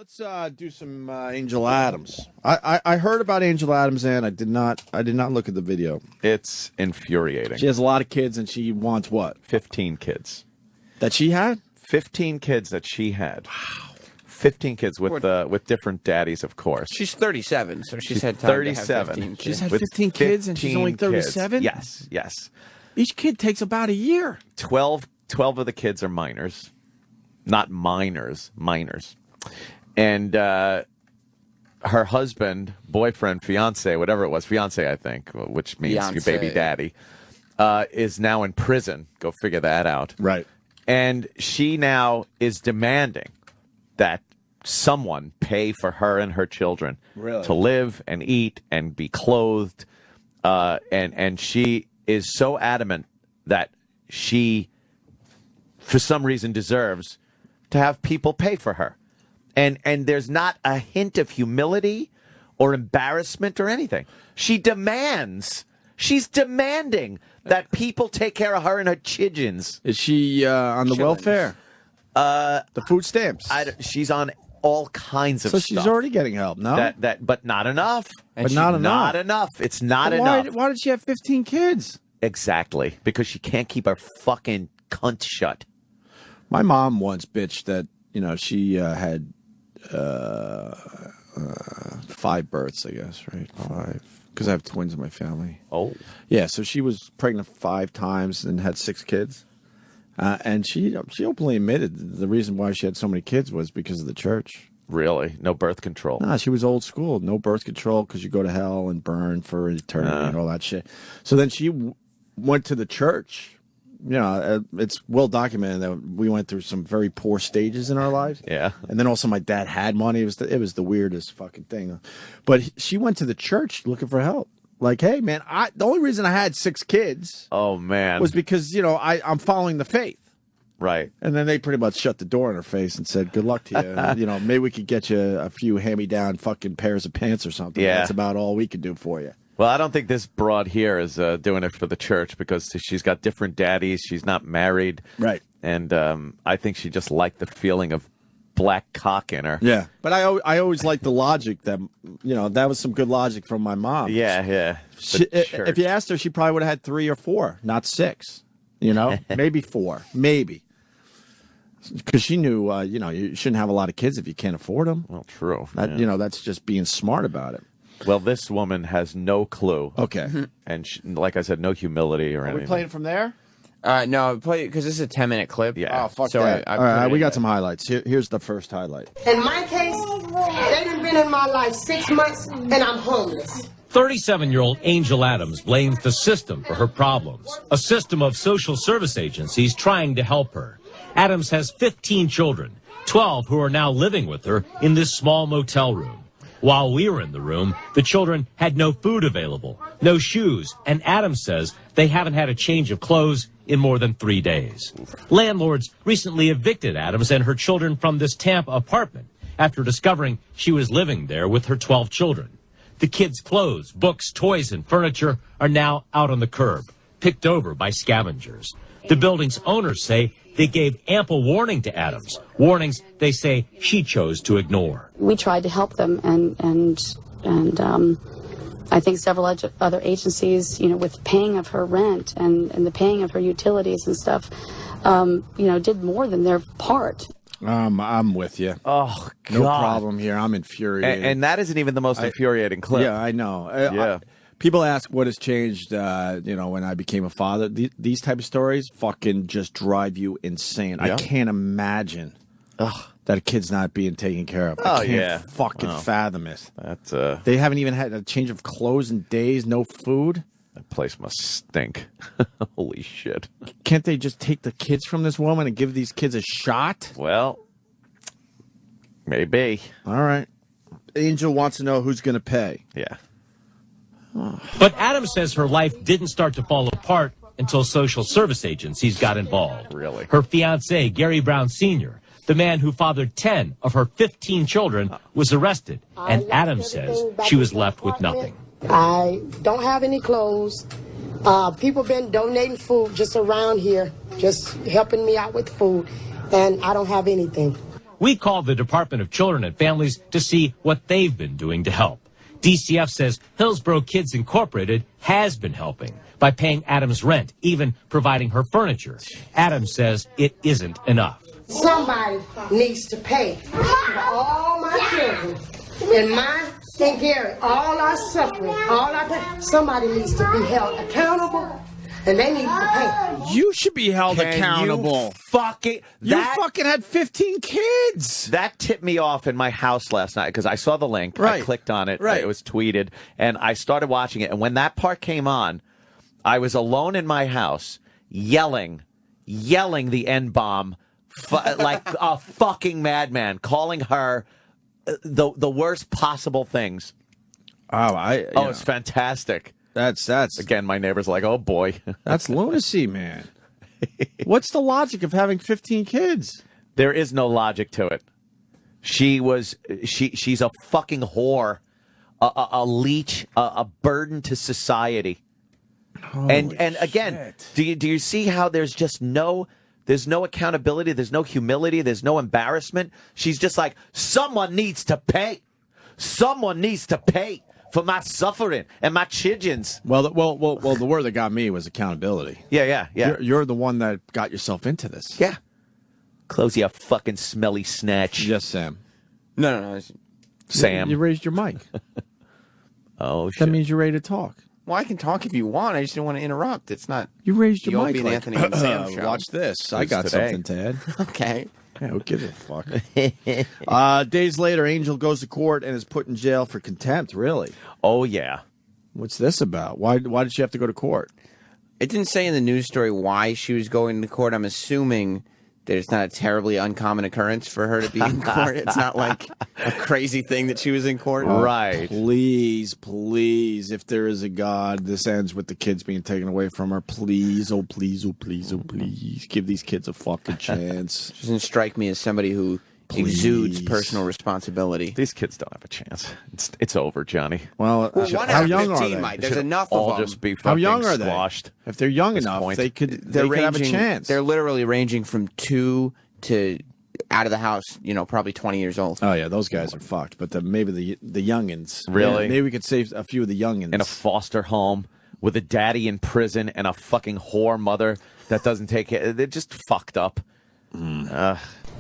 Let's do some Angel Adams. I heard about Angel Adams, and I did not look at the video. It's infuriating. She has a lot of kids, and she wants what? 15 kids. That she had? 15 kids that she had. Wow. 15 kids with different daddies, of course. She's 37, so she's had time 37. to have 15 kids. She's had 15 kids, and she's only 37? Yes, yes. Each kid takes about a year. 12 of the kids are minors. Not minors, minors. And her husband, boyfriend, fiance, whatever it was, fiance, I think, which means your baby daddy, is now in prison. Go figure that out. Right. And she now is demanding that someone pay for her and her children to live and eat and be clothed. And she is so adamant that she, for some reason, deserves to have people pay for her. And there's not a hint of humility or embarrassment or anything. She's demanding that people take care of her and her children. Is she on the welfare? The food stamps? She's on all kinds of stuff. So she's already getting help, no? But not enough. But not enough. Not enough. It's not enough. Why did she have 15 kids? Exactly. Because she can't keep her fucking cunt shut. My mom once bitched that, she had 5 births, I guess, right? 5. Because I have twins in my family. Oh. Yeah, so she was pregnant 5 times and had 6 kids. And she openly admitted the reason why she had so many kids was because of the church. Really? No birth control? Nah, she was old school. No birth control because you go to hell and burn for eternity and all that shit. So then she went to the church. It's well documented that we went through some very poor stages in our lives. Yeah. And then also my dad had money. It was the weirdest fucking thing. But she went to the church looking for help. Like, hey, man, the only reason I had 6 kids was because, I'm following the faith. Right. And then they pretty much shut the door in her face and said, good luck to you. Maybe we could get you a few hand-me-down fucking pairs of pants or something. Yeah. That's about all we could do for you. Well, I don't think this broad here is doing it for the church because she's got different daddies. She's not married. Right. And I think she just liked the feeling of black cock in her. Yeah. But I always liked the logic that, that was some good logic from my mom. Yeah, yeah. If you asked her, she probably would have had 3 or 4, not 6. Maybe 4. Maybe. Because she knew, you shouldn't have a lot of kids if you can't afford them. Well, true. That's just being smart about it. Well, this woman has no clue. Okay. And like I said, no humility or anything. Are we playing from there? No, play because this is a 10-minute clip. Yeah. Oh, fuck so that. All right, we got some highlights. Here's the first highlight. In my case, they done been in my life 6 months, and I'm homeless. 37-year-old Angel Adams blames the system for her problems, a system of social service agencies trying to help her. Adams has 15 children, 12 who are now living with her in this small motel room. While we were in the room, the children had no food available, no shoes, and Adams says they haven't had a change of clothes in more than 3 days. Landlords recently evicted Adams and her children from this Tampa apartment after discovering she was living there with her 12 children. The kids' clothes, books, toys, and furniture are now out on the curb, picked over by scavengers. The building's owners say they gave ample warning to Adams, warnings they say she chose to ignore. We tried to help them, and I think several other agencies, with paying of her rent and the paying of her utilities and stuff, did more than their part. I'm with you. Oh, God. No problem here. I'm infuriated. And that isn't even the most infuriating clip. Yeah, I know. Yeah. People ask what has changed, when I became a father. These type of stories fucking just drive you insane. Yeah. I can't imagine that a kid's not being taken care of. I can't fucking fathom it. They haven't even had a change of clothes in days, no food. That place must stink. Holy shit. Can't they just take the kids from this woman and give these kids a shot? Well, maybe. All right. Angel wants to know who's going to pay. Yeah. But Adams says her life didn't start to fall apart until social service agencies got involved. Really? Her fiancé, Gary Brown Sr., the man who fathered 10 of her 15 children, was arrested, and Adams says she was left with nothing. I don't have any clothes. People been donating food just around here, just helping me out with food, and I don't have anything. We called the Department of Children and Families to see what they've been doing to help. DCF says Hillsborough Kids Incorporated has been helping by paying Adams rent, even providing her furniture. Adams says it isn't enough. Somebody needs to pay for all my children and mine and Gary, all our suffering, all our pain. Somebody needs to be held accountable, and they need to pay. You should be held accountable. You fucking had 15 kids. That tipped me off in my house last night because I saw the link. Right. I clicked on it. Right. It was tweeted, and I started watching it. And when that part came on, I was alone in my house, yelling the N-bomb like a fucking madman, calling her the worst possible things. It's fantastic. That's again, my neighbor's like, oh boy. That's lunacy, man. What's the logic of having 15 kids? There is no logic to it. She's a fucking whore, a leech, a burden to society. And again, do you see how there's no accountability, there's no humility, there's no embarrassment? She's just like, someone needs to pay. Someone needs to pay for my suffering and my children's. Well, the word that got me was accountability. Yeah. You're the one that got yourself into this. Yeah. Close your fucking smelly snatch. Yes, Sam. No. Sam. You raised your mic. Oh, shit. That means you're ready to talk. Well, I can talk if you want. I just don't want to interrupt. It's not. You raised your Opie mic. and Anthony and Sam show. Watch this. I got today. something to add. Okay. Yeah, who gives a fuck? Days later, Angel goes to court and is put in jail for contempt. Really? Oh, yeah. What's this about? Why did she have to go to court? It didn't say in the news story why she was going to court. I'm assuming that it's not a terribly uncommon occurrence for her to be in court. It's not like a crazy thing that she was in court. Right. Please, if there is a God, this ends with the kids being taken away from her. Please, oh please, give these kids a fucking chance. She doesn't strike me as somebody who exudes personal responsibility. These kids don't have a chance. It's over, Johnny. Well, how young are 15, they? Mike. There's enough of all them. just be How fucking young are they? squashed. If they're young enough, point. they could have a chance. They're literally ranging from 2 to out of the house, probably 20 years old. Oh yeah, those guys are fucked. But maybe the youngins. Really? Yeah, maybe we could save a few of the youngins In a foster home with a daddy in prison and a fucking whore mother that doesn't take care. They're just fucked up.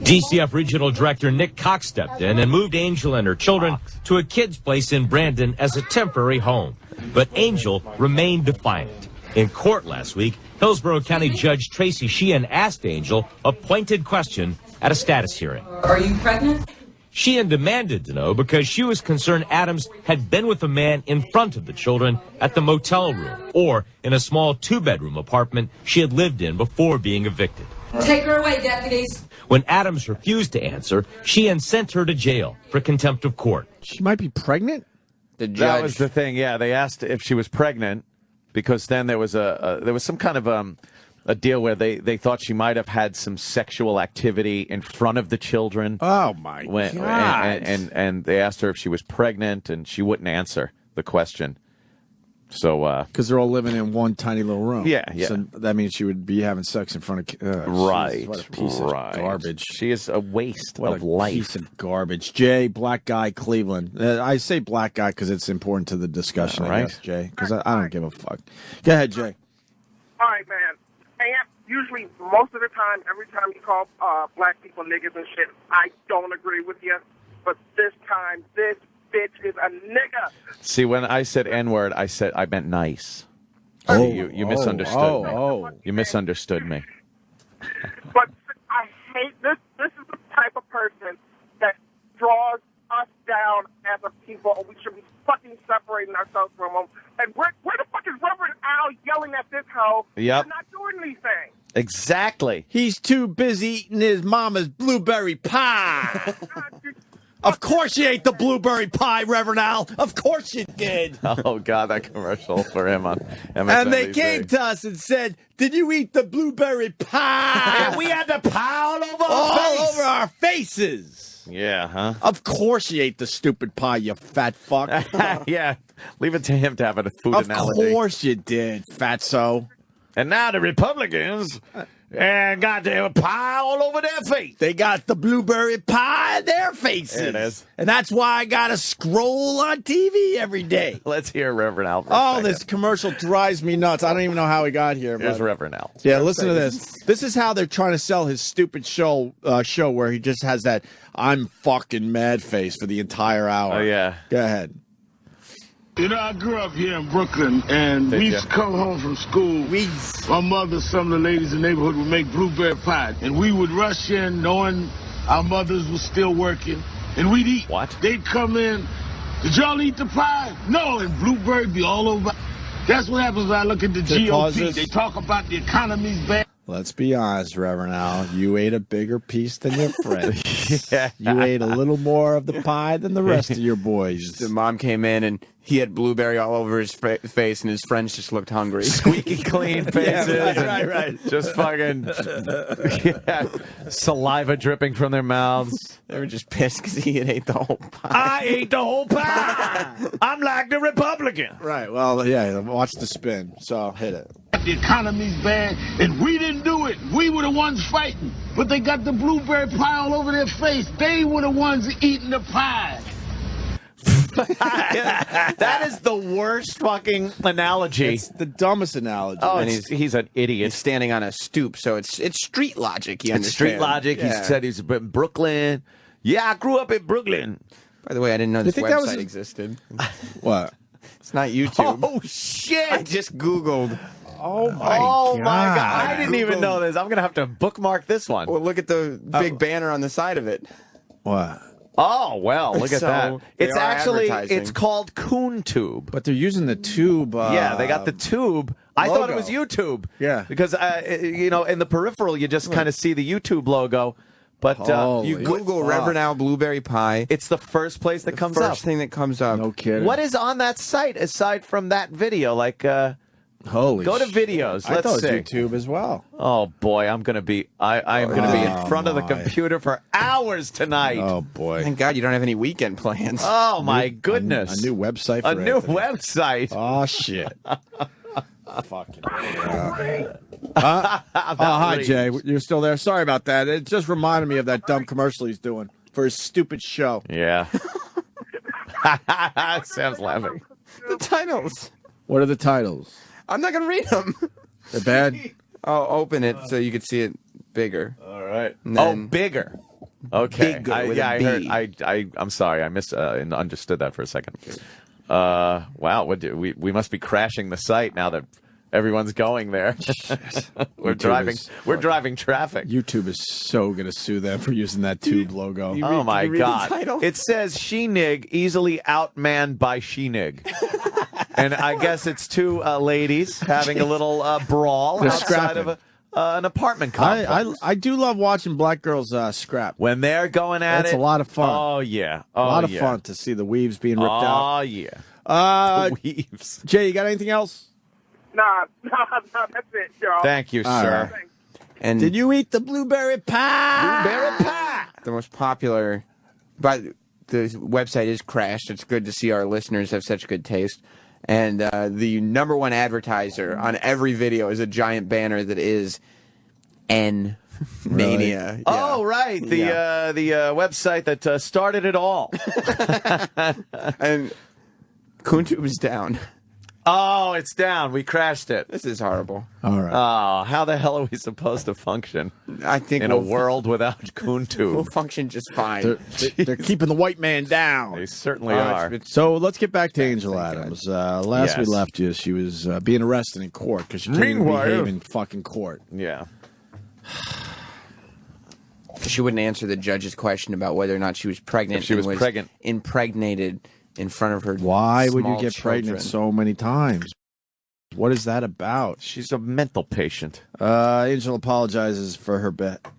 DCF Regional Director Nick Cox stepped in and moved Angel and her children to a kid's place in Brandon as a temporary home. But Angel remained defiant. In court last week, Hillsborough County Judge Tracy Sheehan asked Angel a pointed question at a status hearing. Are you pregnant? Sheehan demanded to know because she was concerned Adams had been with a man in front of the children at the motel room or in a small 2-bedroom apartment she had lived in before being evicted. Take her away, deputies. When Adams refused to answer, Sheehan sent her to jail for contempt of court. She might be pregnant. The judge. That was the thing. Yeah, they asked if she was pregnant because then there was some kind of a deal where they thought she might have had some sexual activity in front of the children. Oh my God! And they asked her if she was pregnant, and she wouldn't answer the question. So, because they're all living in one tiny little room. Yeah. So that means she would be having sex in front of. Right. Geez, what a piece of garbage. She is a waste What of a life. piece of garbage. Jay, black guy, Cleveland. I say black guy because it's important to the discussion, I guess, Jay. Because I don't give a fuck. Go ahead, Jay. All right, man. And usually, most of the time, every time you call black people niggas and shit, I don't agree with you. But this time, this bitch is a nigga. See, when I said N-word, I meant nice. You misunderstood me. You misunderstood me. But I hate this. This is the type of person that draws us down as a people, and we should be fucking separating ourselves from them. And where the fuck is Reverend Al yelling at this hoe? Yep. He's not doing anything. Exactly. He's too busy eating his mama's blueberry pie. Of course you ate the blueberry pie, Reverend Al. Of course you did. Oh, God, that commercial for him on MSNBC. And they came to us and said, did you eat the blueberry pie? And we had the pie all over our faces. Yeah, huh? Of course you ate the stupid pie, you fat fuck. Yeah, leave it to him to have a food Of analogy. course you did, fatso. And now the Republicans and got the pie all over their face. They got the blueberry pie in their faces. There it is. And that's why I got to scroll on TV every day. Let's hear Reverend Al. Oh, this commercial drives me nuts. I don't even know how he got here. Here's Reverend Al. Yeah, listen to this. This is how they're trying to sell his stupid show where he just has that I'm fucking mad face for the entire hour. Oh, yeah. Go ahead. You know, I grew up here in Brooklyn, and we used to come home from school. My mother, some of the ladies in the neighborhood would make blueberry pie, and we would rush in knowing our mothers were still working, and we'd eat. What? They'd come in, did y'all eat the pie? No, and blueberry be all over. That's what happens when I look at the GOP. They talk about the economy's bad. Let's be honest, Reverend Al. You ate a bigger piece than your friend. Yeah. You ate a little more of the pie than the rest of your boys. The mom came in and he had blueberry all over his face, and his friends just looked hungry. Squeaky clean faces. Yeah, right. Just fucking saliva dripping from their mouths. They were just pissed because he had ate the whole pie. I ate the whole pie. I'm like the Republican. Right. Well, yeah. Watch the spin. So hit it. The economy's bad, and we didn't do it. We were the ones fighting. But they got the blueberry pie all over their face. They were the ones eating the pie. That is the worst fucking analogy. It's the dumbest analogy. Oh, And he's an idiot. He's standing on a stoop, so it's street logic. It's street logic. Yeah. He said he's in Brooklyn. Yeah, I grew up in Brooklyn. By the way, I didn't know this think that website was existed. What? It's not YouTube. Oh, shit. I just Googled. Oh, my God. God. I didn't even know this. I'm going to have to bookmark this one. Well, look at the big banner on the side of it. What? Oh, well, look at So, that. they It's are actually, advertising. it's called CoonTube. But they're using the tube. Yeah, they got the tube. I thought it logo. was YouTube. Yeah. Because, you know, in the peripheral, you just kind of see the YouTube logo. But Holy You Google fuck. Reverend Al Blueberry Pie. it's the first place that comes up. First thing that comes up. No kidding. What is on that site aside from that video? Like, Holy go to shit. videos. I Let's thought it was see. YouTube as well. Oh boy, I'm gonna be. I am gonna be in front of the my. computer for hours tonight. Oh, boy. Thank God you don't have any weekend plans. Oh my goodness! A new website for A new Anthony. website. Oh, shit. Fucking. Hi, Jay. You're still there? Sorry about that. It just reminded me of that dumb commercial he's doing for his stupid show. Yeah. Sam's laughing. The titles. What are the titles? I'm not going to read them. They're bad? I'll open it so you can see it bigger. All right. And Oh, then- bigger. Okay. Bigger with a I B. heard. I'm sorry. I understood that for a second. Wow. We must be crashing the site now that everyone's going there. We're driving traffic. YouTube is so going to sue them for using that tube logo. Oh my read the God! title? It says Sheenig easily outmanned by Sheenig, and I guess it's two ladies having a little brawl They're outside scrapping. of an apartment complex. I do love watching black girls scrap. When they're going at That's it, a lot of fun. Oh yeah, A lot of fun to see the weaves being ripped out. Oh yeah, Uh, weaves. Jay, you got anything else? Nah, that's it, y'all. Thank you, All sir. right. And Did you eat the blueberry pie? Blueberry pie. the most popular, but the website is crashed. It's good to see our listeners have such good taste. And the number one advertiser on every video is a giant banner that is N Mania. Yeah. Oh right, the website that started it all. And CoonTube is down. Oh, it's down. We crashed it. This is horrible. All right. Oh, how the hell are we supposed to function I think in a we'll world without we'll CoonTube? function just fine. They're keeping the white man They down. certainly Oh, are. it's- So let's get back to Angel thank Adams. Last we Yes. left you, she was being arrested in court because she can't even Meanwhile- behave in fucking court. Yeah. She wouldn't answer the judge's question about whether or not she was pregnant. If she was and pregnant. impregnated in front of her. Why would you small get pregnant children. so many times? What is that about? She's a mental patient. Angel apologizes for her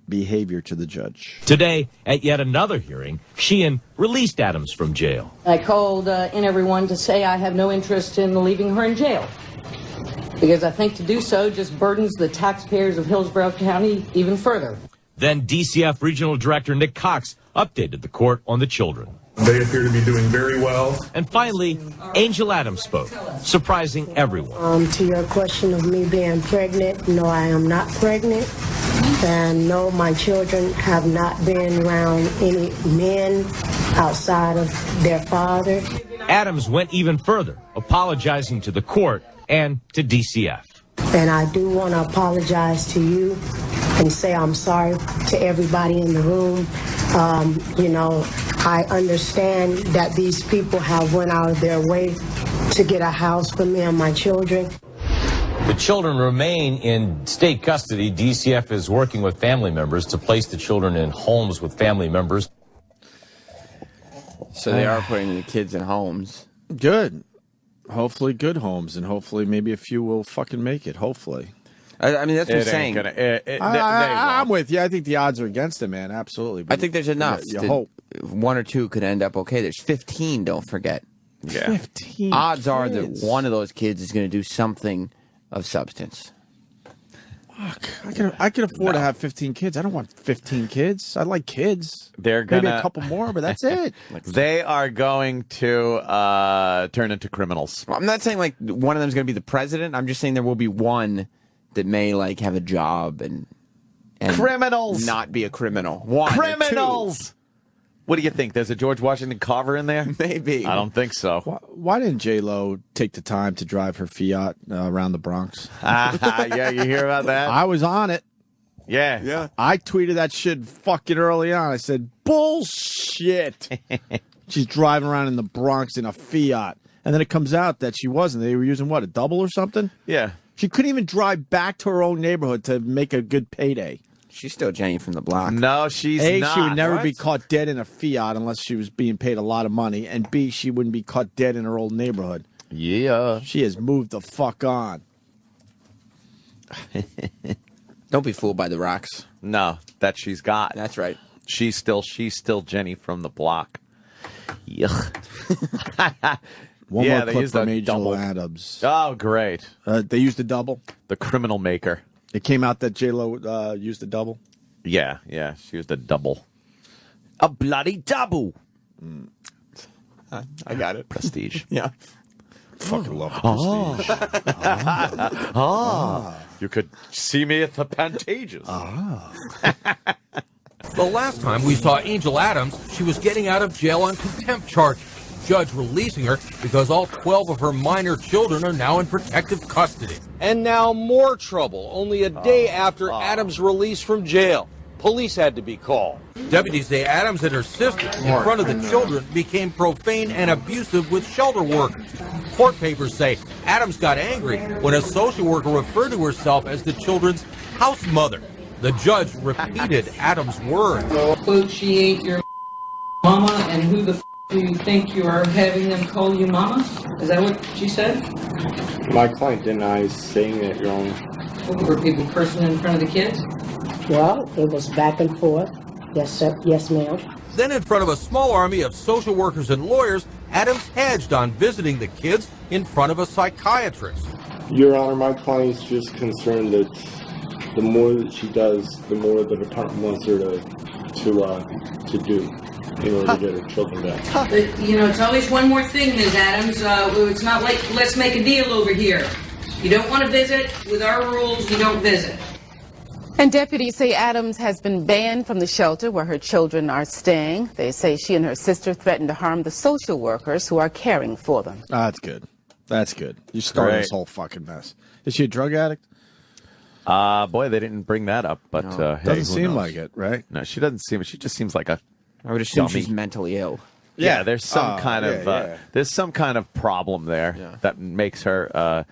behavior to the judge. Today, at yet another hearing, Sheehan released Adams from jail. I called in everyone to say I have no interest in leaving her in jail, because I think to do so just burdens the taxpayers of Hillsborough County even further. Then DCF Regional Director Nick Cox updated the court on the children. They appear to be doing very well. And finally, Angel Adams spoke, surprising everyone. To your question of me being pregnant, no, I am not pregnant. And no, my children have not been around any men outside of their father. Adams went even further, apologizing to the court and to DCF. And I do want to apologize to you and say I'm sorry to everybody in the room. You know, I understand that these people have went out of their way to get a house for me and my children. The children remain in state custody. DCF is working with family members to place the children in homes with family members. So they are putting the kids in homes. Good. Hopefully good homes, and hopefully maybe a few will fucking make it, hopefully. I mean, that's what I'm saying. I'm with you. I think the odds are against it, man. Absolutely. I think there's enough. You hope. One or two could end up okay. There's 15, don't forget. Yeah. 15 Odds are that one of those kids is going to do something of substance. Fuck. I can afford to have 15 kids. I don't want 15 kids. I like kids. They're gonna maybe a couple more, but that's it. They are going to turn into criminals. Well, I'm not saying like one of them is going to be the president. I'm just saying there will be one that may like have a job and criminals, not be a criminal. One criminals. What do you think? There's a George Washington Carver in there? Maybe. I don't think so. Why didn't J-Lo take the time to drive her Fiat around the Bronx? Yeah, you hear about that? I was on it. Yeah. I tweeted that shit fucking early on. I said, bullshit. She's driving around in the Bronx in a Fiat. And then it comes out that she wasn't. They were using, what, a double or something? Yeah. She couldn't even drive back to her own neighborhood to make a good payday. She's still Jenny from the block. No, she's not. She would never What? be caught dead in a Fiat unless she was being paid a lot of money. And B, she wouldn't be caught dead in her old neighborhood. Yeah. She has moved the fuck on. Don't be fooled by the rocks. No, that she's got. That's right. She's still Jenny from the block. Yuck. One Yeah, more they clip used from a Angel double. Adams. Oh, great. They used a double. The criminal maker. It came out that J-Lo used a double. Yeah. She used a double. A bloody double. I got it. Prestige. Yeah. Fucking love Prestige. You could see me at the Pantages. The last time we saw Angel Adams, she was getting out of jail on contempt charges. Judge releasing her because all 12 of her minor children are now in protective custody. And now more trouble, only a day after Adams' release from jail. Police had to be called. Deputies say Adams and her sister, in front of the children, became profane and abusive with shelter workers. Court papers say Adams got angry when a social worker referred to herself as the children's house mother. The judge repeated Adams' words. Quote, she ain't your mama, and who the do you think you are having them call you mama? Is that what she said? My client denies saying it, Your Honor. Were people cursing in front of the kids? Well, it was back and forth. Yes, sir. Yes, ma'am. Then in front of a small army of social workers and lawyers, Adams hedged on visiting the kids in front of a psychiatrist. Your Honor, my client's just concerned that the more that she does, the more the department wants her to do in order to get her children back. But, you know, it's always one more thing, Ms. Adams. It's not like let's make a deal over here. You don't want to visit, with our rules, you don't visit. And deputies say Adams has been banned from the shelter where her children are staying. They say she and her sister threatened to harm the social workers who are caring for them. That's good. That's good. You started this whole fucking mess. Is she a drug addict? Boy, they didn't bring that up, but no. Hey, doesn't seem like it, right? No, she doesn't seem. She just seems like a. I would assume dummy. she's mentally ill. Yeah, there's some kind of there's some kind of problem there that makes her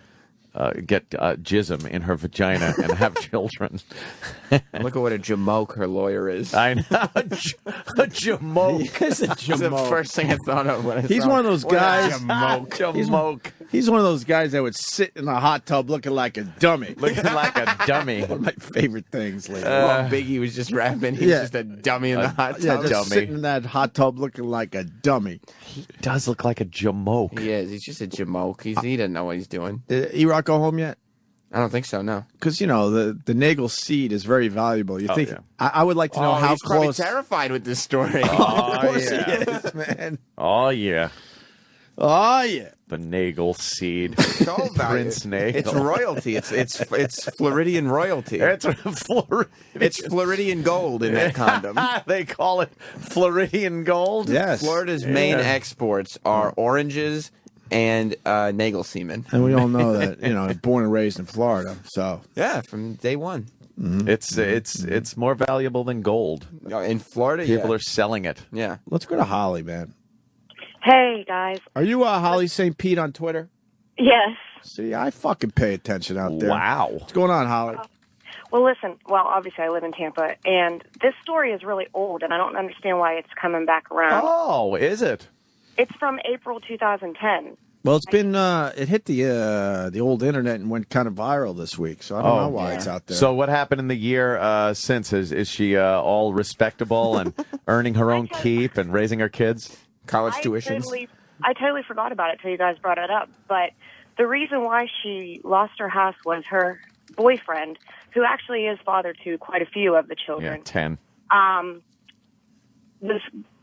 get jism in her vagina and have children. Look at what a jamoke her lawyer is. I know, a jamoke. He's a That's the jamoke. first thing I thought of when I He's saw one of those guys. Jamoke. He's one of those guys that would sit in a hot tub looking like a dummy. Looking like a dummy. One of my favorite things lately. While Biggie was just rapping, he's just a dummy in the hot tub. Yeah, just sitting in that hot tub looking like a dummy. He does look like a jamoke. He is. He's just a jamoke. He doesn't know what he's doing. E-Rock go home yet? I don't think so, no. Because, you know, the Nagel seed is very valuable. You think I would like to know how he's probably close. terrified with this story. Of course he is, man. Oh, yeah. Oh, yeah. The Nagel seed. It's all about Prince Nagel. It's royalty. It's Floridian royalty. It's Floridian gold in that condom. They call it Floridian gold? Yes. Florida's main exports are oranges and Nagel semen. And we all know that, born and raised in Florida. So yeah, from day one. Mm-hmm. It's more valuable than gold. In Florida, people are selling it. Yeah. Let's go to Holly, man. Hey, guys. Are you Holly St. Pete on Twitter? Yes. See, I fucking pay attention out there. Wow. What's going on, Holly? Well, listen. Well, obviously, I live in Tampa, and this story is really old, and I don't understand why it's coming back around. Oh, is it? It's from April 2010. Well, it's been it hit the old internet and went kind of viral this week, so I don't know why it's out there. So what happened in the year since? Is she all respectable and earning her own keep and raising her kids? College tuitions? I totally forgot about it till you guys brought it up. But the reason why she lost her house was her boyfriend, who actually is father to quite a few of the children. Yeah, 10.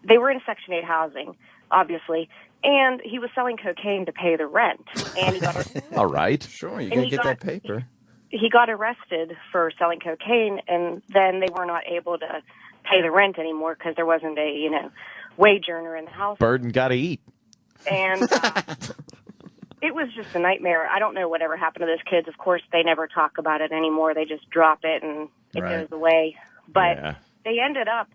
They were in Section 8 housing, obviously, and he was selling cocaine to pay the rent. And he got all right. Sure, you gotta get that paper. He got arrested for selling cocaine, and then they were not able to pay the rent anymore because there wasn't a, wage earner in the house. Burden got to eat. And it was just a nightmare. I don't know whatever happened to those kids. Of course, they never talk about it anymore. They just drop it and it goes away. But they ended up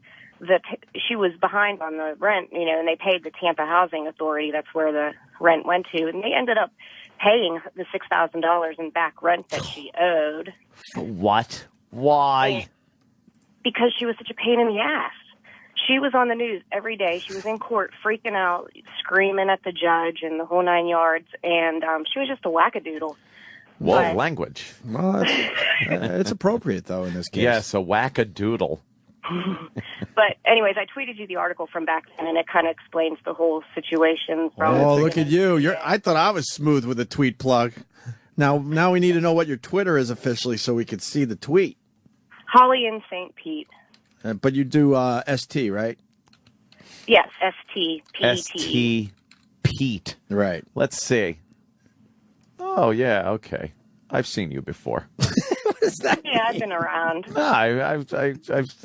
she was behind on the rent, and they paid the Tampa Housing Authority. That's where the rent went to. And they ended up paying the $6,000 in back rent that she owed. What? Why? Because she was such a pain in the ass. She was on the news every day. She was in court freaking out, screaming at the judge and the whole 9 yards. And she was just a wackadoodle. Whoa, language. Well, it's appropriate, though, in this case. Yes, a wackadoodle. But anyways, I tweeted you the article from back then, and it kind of explains the whole situation. Oh, look at you. I thought I was smooth with a tweet plug. Now we need to know what your Twitter is officially so we can see the tweet. Holly in St. Pete. But you do ST, right? Yes, ST-P-E-T. ST Pete. Right. Let's see. Oh, yeah, okay. I've seen you before. What does that mean? I've been around. I've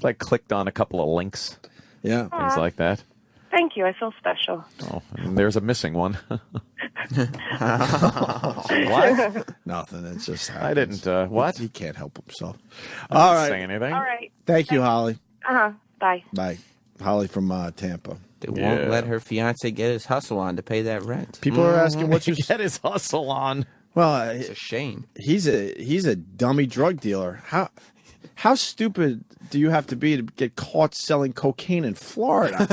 like clicked on a couple of links. Yeah. Things like that. Thank you. I feel special. Oh, and there's a missing one. What? Nothing. It's just happens. I didn't. What? He can't help himself. All right. Say anything. All right. Thank you, Holly. Bye. Bye. Holly from Tampa. They won't let her fiance get his hustle on to pay that rent. People are asking what's your get his hustle on. Well, it's a shame. He's a dummy drug dealer. How stupid do you have to be to get caught selling cocaine in Florida?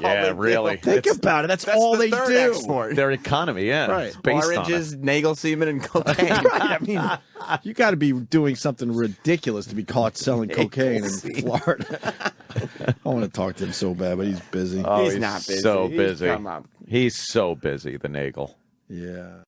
Yeah, really. Think about it. That's all they do. Export. Their economy, yeah. Right. Oranges, Nagel semen, and cocaine. I mean, you got to be doing something ridiculous to be caught selling cocaine in Florida. I want to talk to him so bad, but he's busy. Oh, he's not busy. So busy. Come on. He's so busy, the Nagel. Yeah.